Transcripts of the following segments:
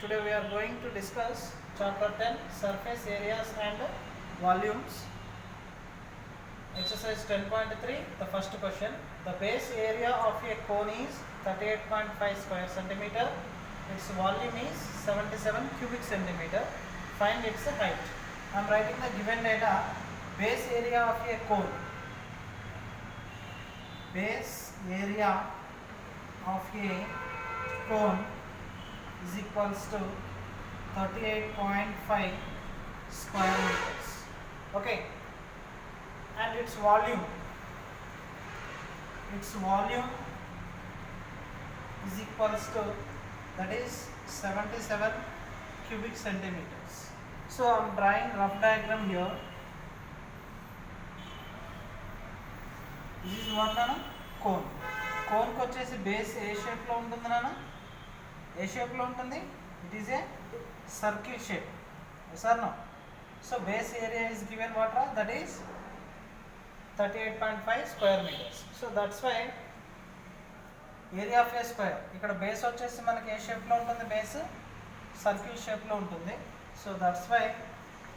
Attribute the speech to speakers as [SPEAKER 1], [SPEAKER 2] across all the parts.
[SPEAKER 1] Today we are going to discuss chapter 10 surface areas and volumes. Exercise 10.3, the first question. The base area of a cone is 38.5 square centimeter. Its volume is 77 cubic centimeter. Find its height. I am writing the given data. Base area of a cone. Base area of a cone is equals to 38.5 square meters. Okay, and its volume is equals to, that is 77 cubic centimeters. So I am drawing rough diagram here. This is what nana cone. Cone ko vachesi base A shape lo untundi nana. A shape lo untundi. It is a circle shape. Yes or no? So base area is given what? That is 38.5 square meters. So that's why area of a square. ఇక్కడ base వచ్చేసి మనకి ఏ shape లో ఉంటుంది? Base circle shape లో ఉంటుంది. So that's why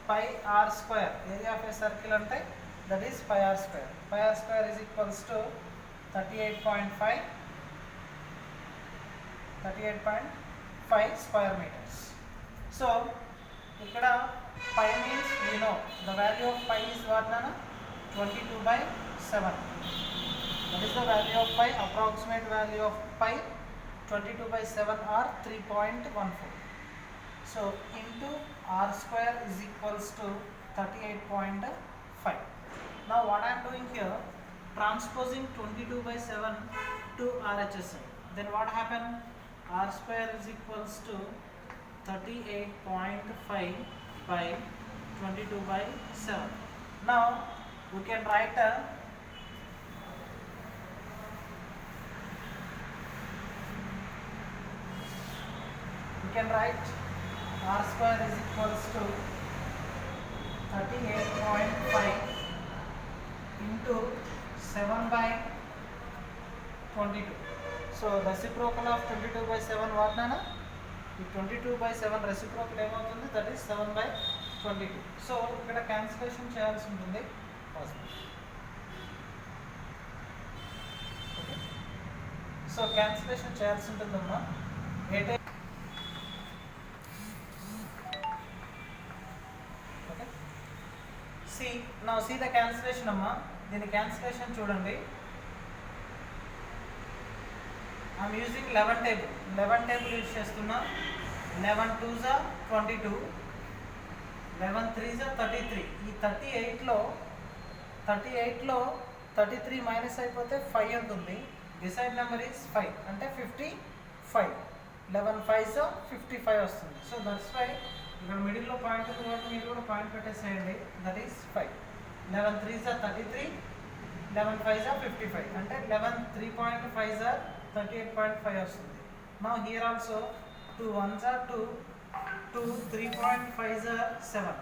[SPEAKER 1] pi r square. Area of a circle అంటే that is pi r square. Pi r square is equals to 38.5 square meters. So ఇక్కడ pi means we know the value of pi is what nana? 22/7. That is the value of pi. Approximate value of pi 22/7 or 3.14. So into r square is equals to 38.5. Now what I am doing here, transposing 22/7 to RHS. Then what happened? R square is equals to 38.5 by 22/7. Now we can write r square is equals to 38.5 into 7/22. So reciprocal of 22/7 what nana? 22/7 reciprocal ఏమవుతుంది? That is 7/22. So ఇక్కడ cancellation చేయాల్సి ఉంటుంది. So cancellation చేయాల్సి ఉంటుందమ్మా. See the cancellation అమ్మా. దీని cancellation చూడండి. I'm using 11 table. 11 table use చేస్తున్నా. 11 2s are 22, 11 3s are 33. ఈ 38లో 33 మైనస్ అయిపోతే 5 ఉంటుంది. డిసైడ్ నెంబర్ ఈజ్ 5 అంటే 55. 11 5s are 55 వస్తుంది. సో దట్స్ వై ఇక్కడ మిడిల్లో పాయింట్ ఉంది కాబట్టి మీరు కూడా పాయింట్ పెట్టేసేయండి. That is 5. 11 3s are 33, 11 5s are 55 అంటే 11 3.5s are 38.5 వస్తుంది. Now here also 2 1s are 2, 2 3.5s are 7,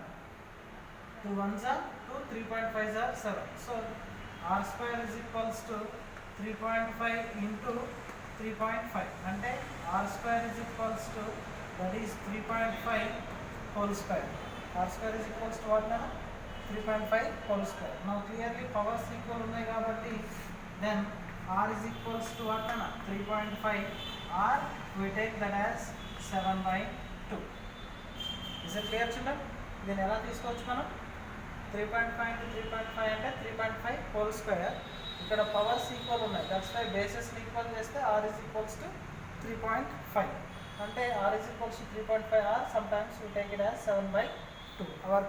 [SPEAKER 1] 2 1s are 2, 3.5s are 7. So r square is equals to 3.5 into 3.5 అంటే r square is equals to, that is 3.5 whole square. r square is equals to what now? 3.5 whole square. Now clearly powers equal ఉన్నాయి కాబట్టి then r is equals to what now? 3.5 or we take that as 7/2. Is it clear children? దీన్ని ఎలా తీసుకోవచ్చు మనం? 3.5 into 3.5 అంటే 3.5 whole square. ఇక్కడ powers equal ఉన్నాయి. That's why bases equal చేస్తే r is equals to 3.5 అంటే r is equals to 3.5 or sometimes we take it as 7/2.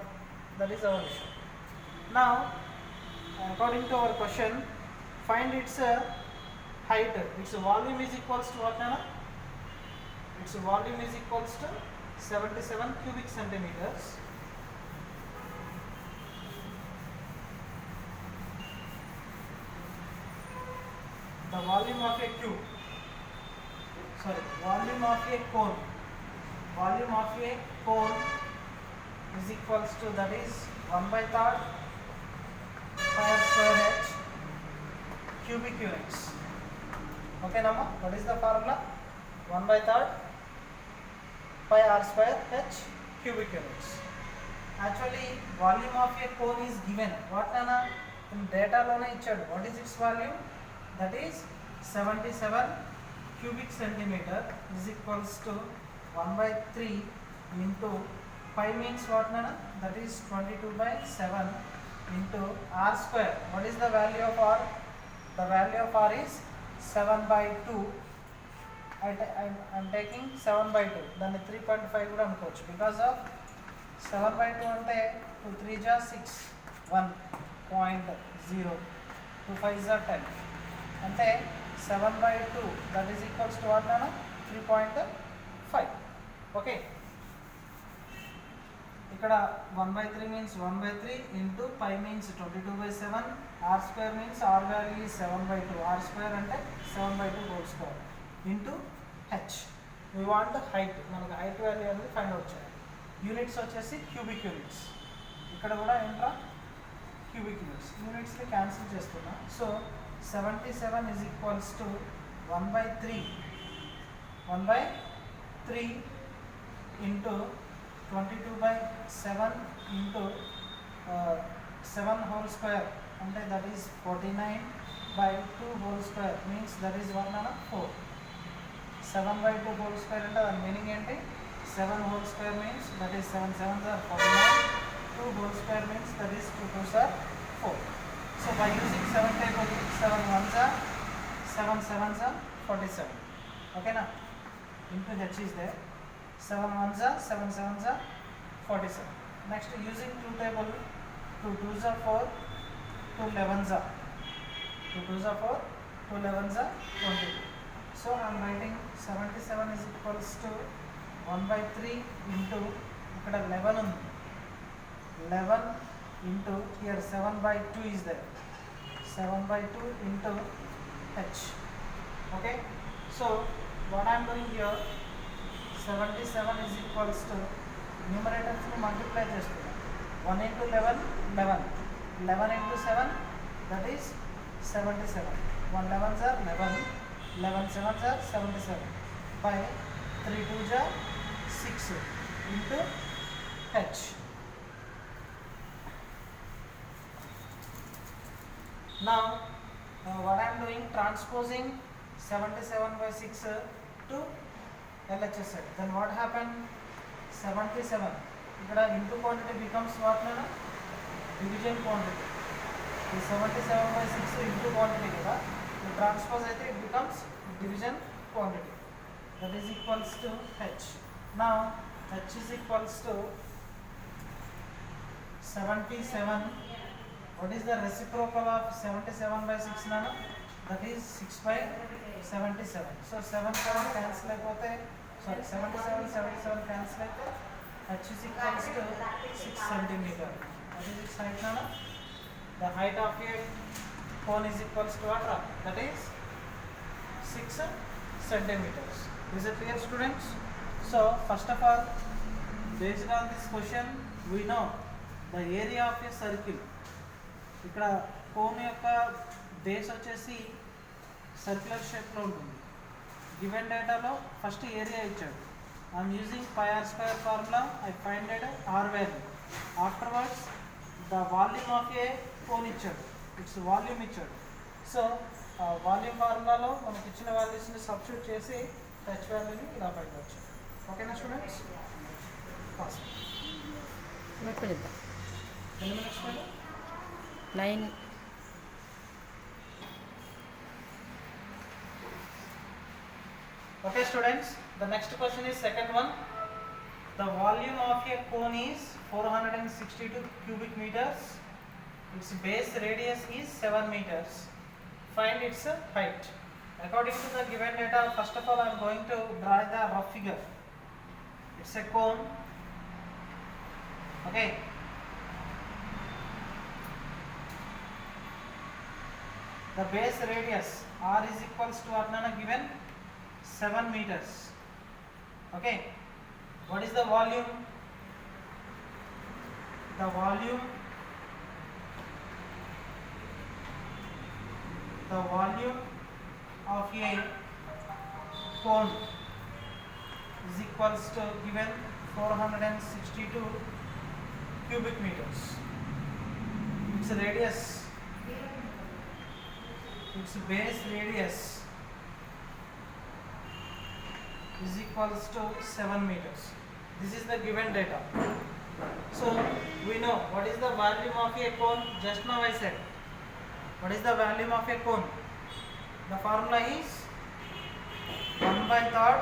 [SPEAKER 1] That is our issue. Now according to our question, find its height. Its volume is equals to what nana? Its volume is equals to 77 cubic centimeters. The volume of a cube, volume of a cone is equals to, that is 1/3 pi square h cubic units. Okay, Nama, what is the formula? 1/3 pi r square h cubic units. Actually volume of a cone is given. What nana in data lone ichadu. What is its volume? That is 77 cubic centimeter is equals to 1 by 3 into pi means what nana? That is 22 by 7 into r square. What is the value of r? The value of r is 7 by 2. I'm taking 7 by 2. Then 3.5 కూడా అనుకోవచ్చు because of 7 by 2 అంటే 2 3 ja 6 1.0 2 5 ja 10 అంటే 7 by 2 that is equals to what nana 3.5. okay ఇక్కడ 1 by 3 means 1 by 3 into pi means 22 by 7 r square means r value is 7 by 2 r square అంటే 7 by 2 whole square into h. we want the height. మనకు height value అనేది find out చేయాలి. Units వచ్చేసి cubic units. ఇక్కడ కూడా ఏంట్రా cubic units. యూనిట్స్ని cancel చేస్తున్నా. So 77 is equals to 1 by 3 into 22 by 7 into 7 whole square అంటే that is 49 by 2 whole square means that is 1 and 4. 7 by 2 whole square అంటే దాని మీనింగ్ ఏంటి? 7 whole square means that is 7 7s are 49. 2 whole square means that is 2 2s are 4. So by using 7 table 7 1s are 7 7s are 47. okay na? Into h is there. 7 1s are 7 7s are 47. Next using 2 table 2 2s are 4 2 11s are 2 2s are 4 2 11s are 22. So I am writing 77 is equals to 1 by 3 into ikkada 11 undi 11 into here 7 by 2 is there 7 by 2 into h. okay so what I am doing here 77 is equals to numerators ni multiply chestunna 1 into 11 11 into 7 that is 77. 1 11s are 11 11 7s are 77 by 3 2s are 6 into h. now what I am doing transposing 77 by 6 to LHS side. Then what happened? 77 ikkada into quantity becomes what nana? Division quantity. The 77 by 6 into quantity kada the transpose aithe it becomes division quantity. That is equals to h. now h is equals to 77. what is the reciprocal of 77 by 6 nana? That is 6 by 77. so 7 7 cancel అయిపోతే sorry 77 77 cancel అయితే h is equals to 6 centimeter. what is its height nana? the height of a cone is equals to what? that is 6 centimeters. is it clear students? so first of all based on this question we know the area of a circle. ఇక్కడ cone యొక్క base వచ్చేసి circular షేప్లో ఉంటుంది. Given డేటాలో first area ఇచ్చాడు. I'm using pi r square formula. I finded r value. Afterwards the volume of a cone ఇచ్చాడు. Its volume ఇచ్చాడు. So volume ఫార్ములాలో మనకి ఇచ్చిన వాల్యూస్ని సబ్స్టిట్యూట్ చేసి హెచ్ వాల్యూని ఇలా ఫైండ్ వచ్చు. ఓకేనా స్టూడెంట్స్? ఫాస్ట్ ఎన్ని minutes madam?
[SPEAKER 2] 9.
[SPEAKER 1] Okay students, the next question is second one. The volume of a cone is 462 cubic meters. Its base radius is 7 meters. Find its height. According to the given data, first of all I am going to draw the rough figure. It's a cone. Okay. The base radius r is equals to what nana given? 7 meters. okay what is the volume? The volume of a cone is equals to given 462 cubic meters. Its radius, its base radius is equals to 7 meters. This is the given data. So we know what is the volume of a cone. Just now I said what is the volume of a cone. The formula is 1 by third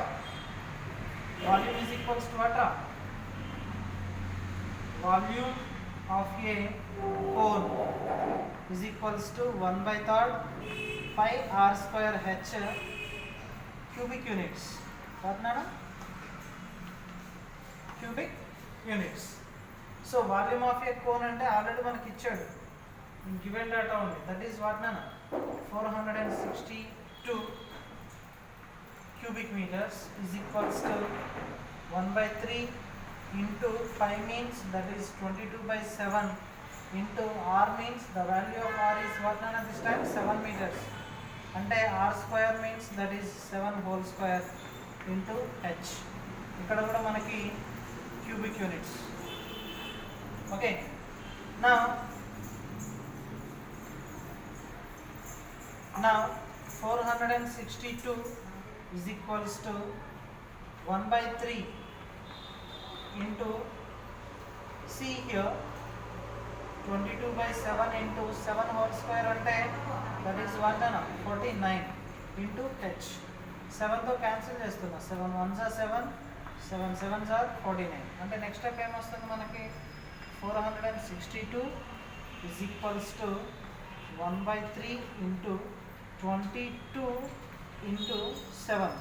[SPEAKER 1] volume is equals to what? Volume of a cone is equals to 1 by third pi r square h cubic units. What nana? Cubic units. So volume of a cone ante already manaki ichchadu given data only. That is what nana? 462 cubic meters is equals to 1 by 3 into 5 means that is 22 by 7 into r means the value of r is what nana this time 7 meters. Ante r square means that is 7 whole square into h. Ikkada kuda manaki cubic units. Okay, now 462 is equals to 1 by 3 into, see here, 22 by 7 into 7 whole square ante that is what ana 49 into h. 7 తో cancel చేస్తున్నా. 7 1s are 7, 7 7s are 49. అంటే next step ఏమొస్తుంది మనకి 462 is equals to 1 by 3 into 22 into 7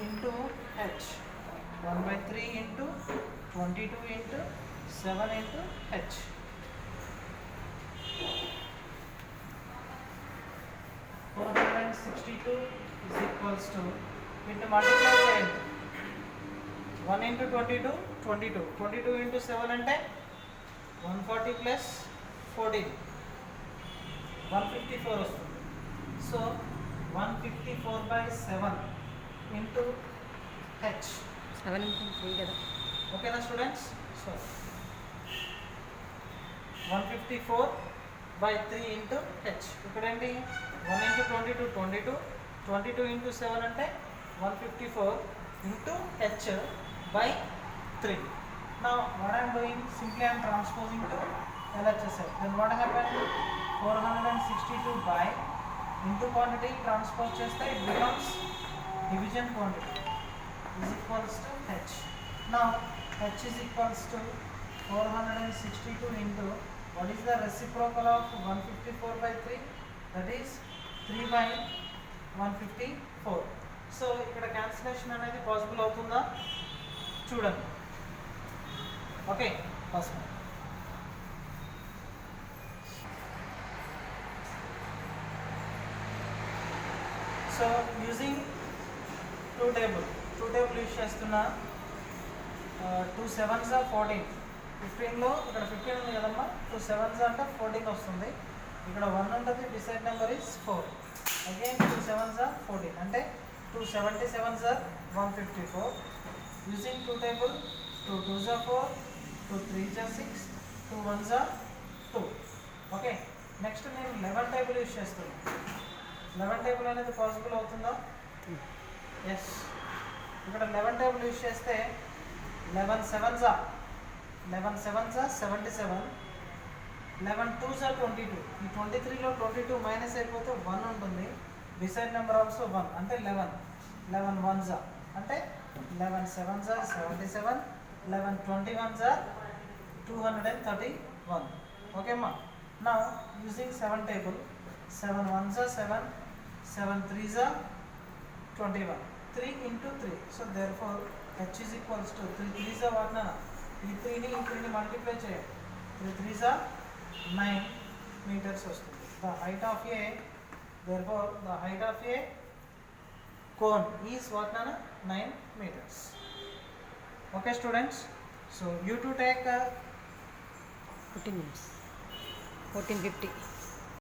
[SPEAKER 1] into h. 1 by 3 into 22 into 7 into h. 462 is equals to into multiply చేయండి. 1 into 22 22 22 into 7 అంటే 140 plus 14 154 వస్తుంది. So 154 by 7 into h.
[SPEAKER 2] 7 into 3 కదా.
[SPEAKER 1] ఓకేనా students? So 154 by 3 into h. ఇక్కడ ఏంటి 1 into 22 22 22 into 7 అంటే 154 into h by 3. Now what I am doing, simply I am transposing to LHS. Then what happened? 462 by into quantity transpose cheste it becomes division quantity is equals to h. Now h is equals to 462 into what is the reciprocal of 154 by 3? That is 3 by 154. So ఇక్కడ cancellation అనేది possible అవుతుందా చూడండి. Okay, first so using two table use చేస్తున్నా. 2 7s are 14. 15లో ఇక్కడ 15 ఉంది కదమ్మా, 2 7s అంటే 14 వస్తుంది. ఇక్కడ 1 ఉంటుంది, decide number is 4. Again 2 7s are 14 అంటే 2 77s are 154. Using two table 2 2s are 4, 2 3s are 6, 2 1s are 2. Okay, next నేను 11 టేబుల్ యూజ్ చేస్తున్నాను. 11 టేబుల్ అనేది పాసిబుల్ అవుతుందా? ఎస్. ఇక్కడ 11 టేబుల్ యూజ్ చేస్తే 11 7s are 77, 11 2s are 22. ఈ 23లో 22 మైనస్ అయిపోతే 1 ఉంటుంది. డిసైడ్ నెంబర్ ఆల్సో 1 అంటే 11 1s are అంటే 11 7s are 77, 11 21s are 231. Okay అమ్మా. Now using 7 table, 7 1s are 7, 7 3s are 21, 3 into 3. So therefore h is equals to 3 3s are what na? ఈ 3ని multiply చేయాలి. 3 3s are 9 meters వస్తుంది. The height of a, therefore the height of a cone is what na? 9 meters. Okay students, so you to take
[SPEAKER 2] 14 minutes, 14:50.